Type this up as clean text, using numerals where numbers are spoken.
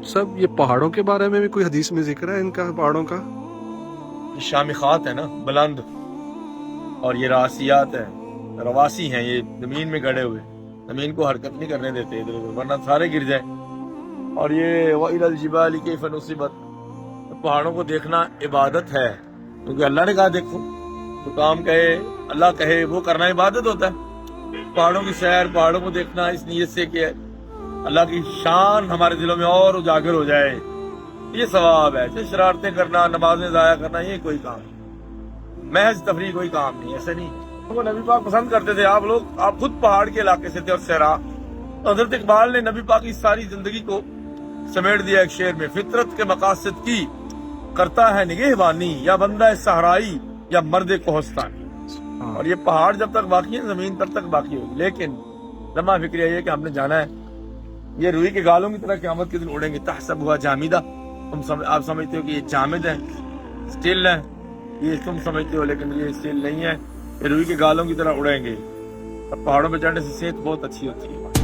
صاحب یہ پہاڑوں کے بارے میں بھی کوئی حدیث میں ذکر ہے ان کا، پہاڑوں کا؟ شامخات ہے نا، بلند، اور یہ راسیات ہیں، رواسی ہیں، یہ زمین میں گڑے ہوئے، زمین کو حرکت نہیں کرنے دیتے ادھر ادھر، ورنہ سارے گر جائیں۔ اور یہ وَإِلَى الْجِبَالِ كَيْفَ نُصِبَتْ، پہاڑوں کو دیکھنا عبادت ہے، کیونکہ اللہ نے کہا دیکھو، تو کام کہے اللہ کہے وہ کرنا عبادت ہوتا ہے۔ پہاڑوں کی سیر، پہاڑوں کو دیکھنا اس نیت سے کہ اللہ کی شان ہمارے دلوں میں اور اجاگر ہو جائے، یہ ثواب ہے۔ شرارتیں کرنا، نمازیں ضائع کرنا، یہ کوئی کام نہیں، محض تفریح کوئی کام نہیں، ایسا نہیں۔ وہ نبی پاک پسند کرتے تھے، آپ خود پہاڑ کے علاقے سے تھے اور صحرا۔ حضرت اقبال نے نبی پاک کی ساری زندگی کو سمیٹ دیا ایک شعر میں، فطرت کے مقاصد کی کرتا ہے نگہبانی، یا بندہ صحرائی یا مرد کوہستانی۔ اور یہ پہاڑ جب تک باقی ہے زمین تب تک باقی ہوگی، لیکن لمحہ فکر یہ ہے کہ ہم نے جانا ہے۔ یہ روئی کے گالوں کی طرح قیامت کے دن اڑیں گے، تحسبها جامدہ، آپ سمجھتے ہو کہ یہ جامد ہے، اسٹل ہے، یہ تم سمجھتے ہو لیکن یہ اسٹل نہیں ہے، یہ روئی کے گالوں کی طرح اڑیں گے۔ اور پہاڑوں پہ چڑھنے سے صحت بہت اچھی ہوتی ہے۔